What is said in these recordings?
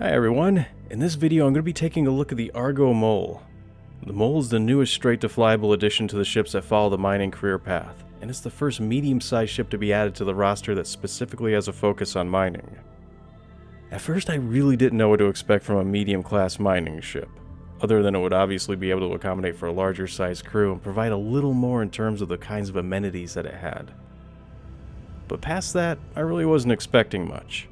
Hi everyone, in this video I'm going to be taking a look at the Argo Mole. The Mole is the newest straight-to-flyable addition to the ships that follow the mining career path, and it's the first medium-sized ship to be added to the roster that specifically has a focus on mining. At first I really didn't know what to expect from a medium-class mining ship, other than it would obviously be able to accommodate for a larger-sized crew and provide a little more in terms of the kinds of amenities that it had. But past that, I really wasn't expecting much.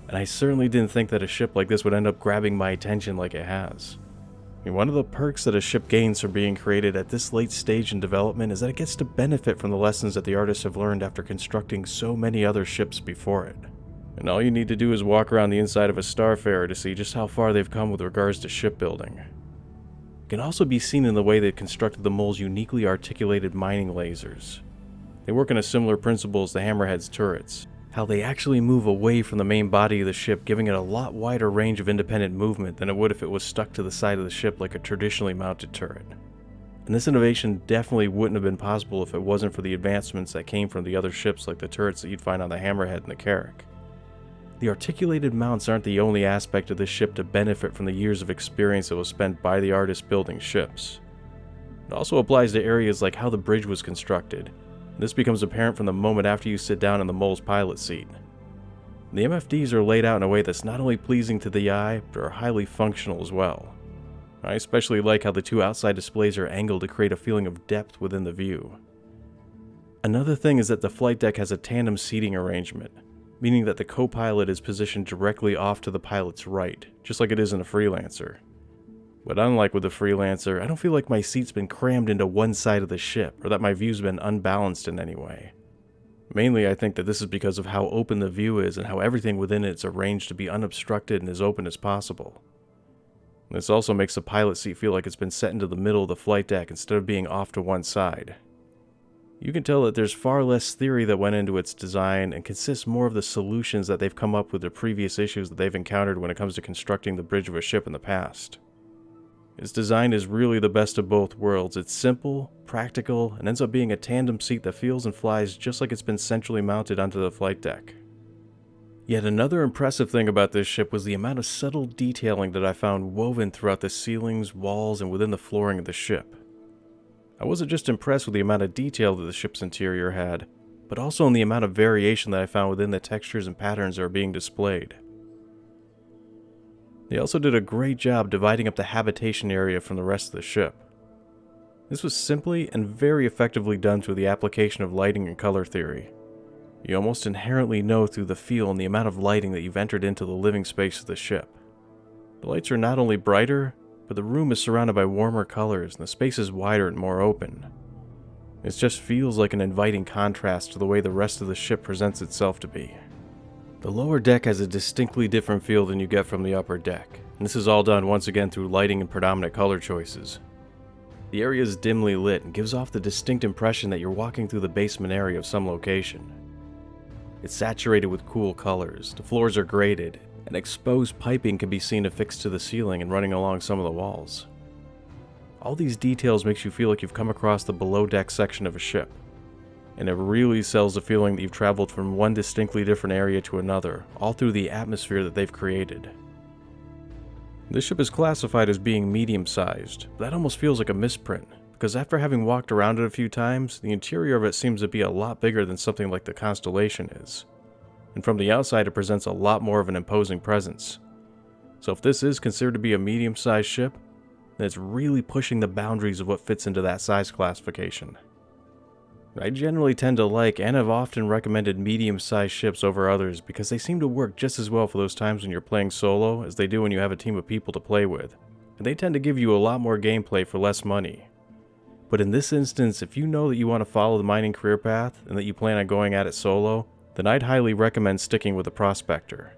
And I certainly didn't think that a ship like this would end up grabbing my attention like it has. I mean, one of the perks that a ship gains from being created at this late stage in development is that it gets to benefit from the lessons that the artists have learned after constructing so many other ships before it. And all you need to do is walk around the inside of a Starfarer to see just how far they've come with regards to shipbuilding. It can also be seen in the way they've constructed the Mole's uniquely articulated mining lasers. They work on a similar principle as the Hammerhead's turrets. How they actually move away from the main body of the ship, giving it a lot wider range of independent movement than it would if it was stuck to the side of the ship like a traditionally mounted turret. And this innovation definitely wouldn't have been possible if it wasn't for the advancements that came from the other ships like the turrets that you'd find on the Hammerhead and the Carrack. The articulated mounts aren't the only aspect of this ship to benefit from the years of experience that was spent by the artists building ships. It also applies to areas like how the bridge was constructed. This becomes apparent from the moment after you sit down in the Mole's pilot seat. The MFDs are laid out in a way that's not only pleasing to the eye, but are highly functional as well. I especially like how the two outside displays are angled to create a feeling of depth within the view. Another thing is that the flight deck has a tandem seating arrangement, meaning that the co-pilot is positioned directly off to the pilot's right, just like it is in a Freelancer. But unlike with the Freelancer, I don't feel like my seat's been crammed into one side of the ship, or that my view's been unbalanced in any way. Mainly, I think that this is because of how open the view is and how everything within it is arranged to be unobstructed and as open as possible. This also makes the pilot seat feel like it's been set into the middle of the flight deck instead of being off to one side. You can tell that there's far less theory that went into its design and consists more of the solutions that they've come up with the previous issues that they've encountered when it comes to constructing the bridge of a ship in the past. Its design is really the best of both worlds. It's simple, practical, and ends up being a tandem seat that feels and flies just like it's been centrally mounted onto the flight deck. Yet another impressive thing about this ship was the amount of subtle detailing that I found woven throughout the ceilings, walls, and within the flooring of the ship. I wasn't just impressed with the amount of detail that the ship's interior had, but also in the amount of variation that I found within the textures and patterns that are being displayed. They also did a great job dividing up the habitation area from the rest of the ship. This was simply and very effectively done through the application of lighting and color theory. You almost inherently know through the feel and the amount of lighting that you've entered into the living space of the ship. The lights are not only brighter, but the room is surrounded by warmer colors and the space is wider and more open. It just feels like an inviting contrast to the way the rest of the ship presents itself to be. The lower deck has a distinctly different feel than you get from the upper deck, and this is all done once again through lighting and predominant color choices. The area is dimly lit and gives off the distinct impression that you're walking through the basement area of some location. It's saturated with cool colors, the floors are graded, and exposed piping can be seen affixed to the ceiling and running along some of the walls. All these details makes you feel like you've come across the below deck section of a ship. And it really sells the feeling that you've traveled from one distinctly different area to another, all through the atmosphere that they've created. This ship is classified as being medium-sized, but that almost feels like a misprint, because after having walked around it a few times, the interior of it seems to be a lot bigger than something like the Constellation is. And from the outside it presents a lot more of an imposing presence. So if this is considered to be a medium-sized ship, then it's really pushing the boundaries of what fits into that size classification. I generally tend to like and have often recommended medium-sized ships over others because they seem to work just as well for those times when you're playing solo as they do when you have a team of people to play with, and they tend to give you a lot more gameplay for less money. But in this instance, if you know that you want to follow the mining career path and that you plan on going at it solo, then I'd highly recommend sticking with the Prospector.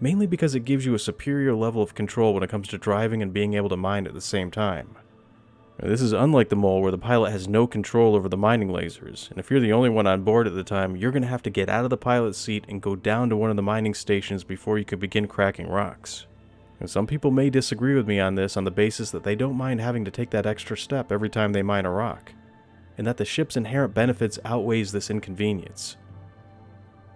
Mainly because it gives you a superior level of control when it comes to driving and being able to mine at the same time. This is unlike the Mole, where the pilot has no control over the mining lasers, and if you're the only one on board at the time, you're going to have to get out of the pilot's seat and go down to one of the mining stations before you can begin cracking rocks. And some people may disagree with me on this on the basis that they don't mind having to take that extra step every time they mine a rock, and that the ship's inherent benefits outweighs this inconvenience.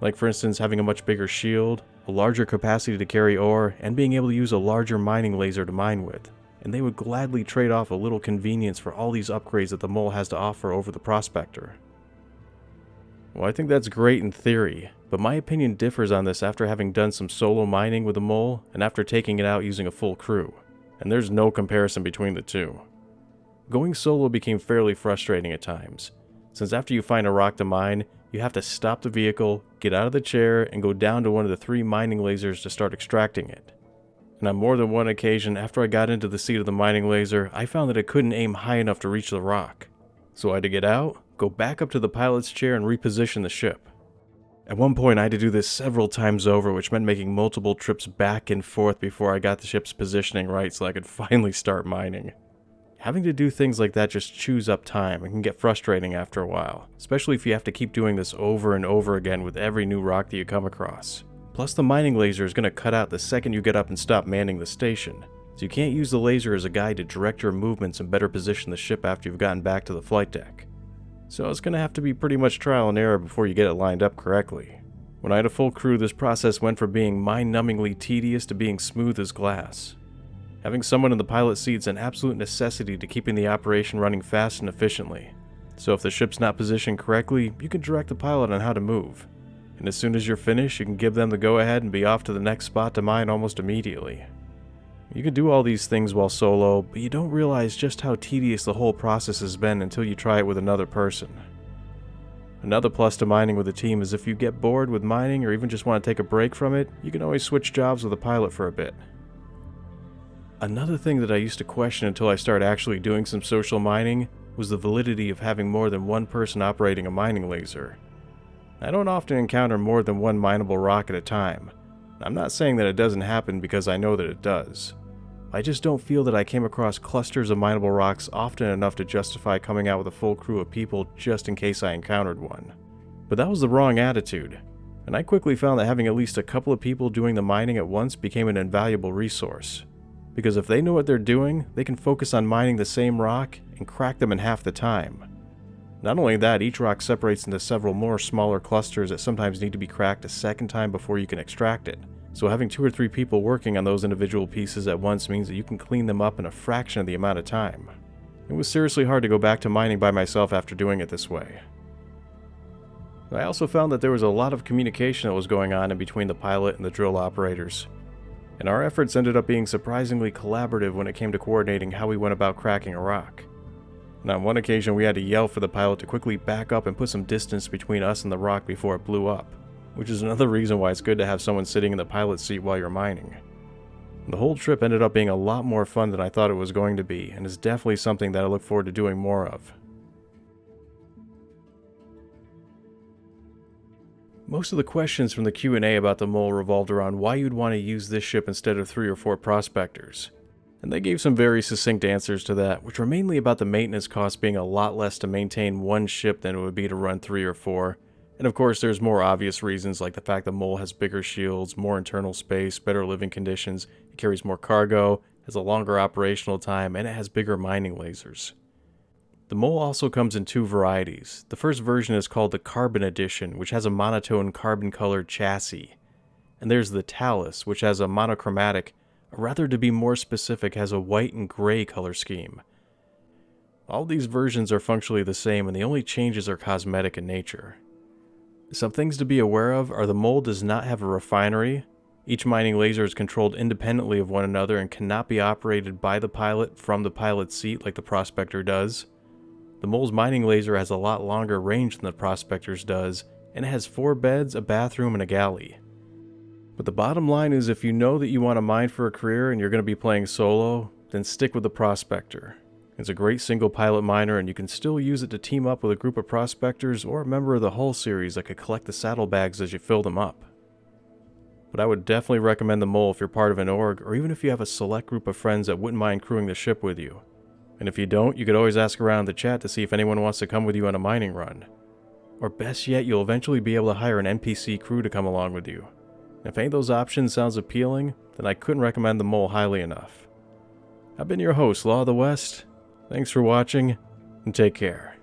Like for instance having a much bigger shield, a larger capacity to carry ore, and being able to use a larger mining laser to mine with, and they would gladly trade off a little convenience for all these upgrades that the Mole has to offer over the Prospector. Well, I think that's great in theory, but my opinion differs on this after having done some solo mining with the Mole and after taking it out using a full crew, and there's no comparison between the two. Going solo became fairly frustrating at times, since after you find a rock to mine, you have to stop the vehicle, get out of the chair, and go down to one of the 3 mining lasers to start extracting it. And on more than one occasion, after I got into the seat of the mining laser, I found that I couldn't aim high enough to reach the rock. So I had to get out, go back up to the pilot's chair, and reposition the ship. At one point, I had to do this several times over, which meant making multiple trips back and forth before I got the ship's positioning right so I could finally start mining. Having to do things like that just chews up time and can get frustrating after a while, especially if you have to keep doing this over and over again with every new rock that you come across. Plus, the mining laser is going to cut out the second you get up and stop manning the station, so you can't use the laser as a guide to direct your movements and better position the ship after you've gotten back to the flight deck. So it's going to have to be pretty much trial and error before you get it lined up correctly. When I had a full crew, this process went from being mind-numbingly tedious to being smooth as glass. Having someone in the pilot seat is an absolute necessity to keeping the operation running fast and efficiently. So if the ship's not positioned correctly, you can direct the pilot on how to move. And as soon as you're finished, you can give them the go-ahead and be off to the next spot to mine almost immediately. You can do all these things while solo, but you don't realize just how tedious the whole process has been until you try it with another person. Another plus to mining with a team is if you get bored with mining or even just want to take a break from it, you can always switch jobs with a pilot for a bit. Another thing that I used to question until I started actually doing some social mining was the validity of having more than one person operating a mining laser. I don't often encounter more than one mineable rock at a time. I'm not saying that it doesn't happen because I know that it does. I just don't feel that I came across clusters of mineable rocks often enough to justify coming out with a full crew of people just in case I encountered one. But that was the wrong attitude, and I quickly found that having at least a couple of people doing the mining at once became an invaluable resource. Because if they know what they're doing, they can focus on mining the same rock and crack them in half the time. Not only that, each rock separates into several more smaller clusters that sometimes need to be cracked a second time before you can extract it. So having 2 or 3 people working on those individual pieces at once means that you can clean them up in a fraction of the amount of time. It was seriously hard to go back to mining by myself after doing it this way. I also found that there was a lot of communication that was going on in between the pilot and the drill operators. And our efforts ended up being surprisingly collaborative when it came to coordinating how we went about cracking a rock. And on one occasion we had to yell for the pilot to quickly back up and put some distance between us and the rock before it blew up, which is another reason why it's good to have someone sitting in the pilot's seat while you're mining. The whole trip ended up being a lot more fun than I thought it was going to be, and is definitely something that I look forward to doing more of. Most of the questions from the Q&A about the Mole revolved around why you'd want to use this ship instead of 3 or 4 prospectors. And they gave some very succinct answers to that, which were mainly about the maintenance costs being a lot less to maintain one ship than it would be to run 3 or 4. And of course there's more obvious reasons like the fact the Mole has bigger shields, more internal space, better living conditions, it carries more cargo, has a longer operational time, and it has bigger mining lasers. The Mole also comes in 2 varieties. The first version is called the Carbon Edition, which has a monotone carbon-colored chassis. And there's the Talus, which has a monochromatic, or rather to be more specific, has a white and gray color scheme. All these versions are functionally the same, and the only changes are cosmetic in nature. Some things to be aware of are the Mole does not have a refinery. Each mining laser is controlled independently of one another and cannot be operated by the pilot from the pilot's seat like the Prospector does. The Mole's mining laser has a lot longer range than the Prospector's does, and it has 4 beds, a bathroom, and a galley. But the bottom line is if you know that you want to mine for a career and you're going to be playing solo, then stick with the Prospector. It's a great single pilot miner, and you can still use it to team up with a group of prospectors or a member of the Hull series that could collect the saddlebags as you fill them up. But I would definitely recommend the Mole if you're part of an org, or even if you have a select group of friends that wouldn't mind crewing the ship with you. And if you don't, you could always ask around the chat to see if anyone wants to come with you on a mining run. Or best yet, you'll eventually be able to hire an NPC crew to come along with you. If any of those options sounds appealing, then I couldn't recommend the Mole highly enough. I've been your host, Law of the West. Thanks for watching, and take care.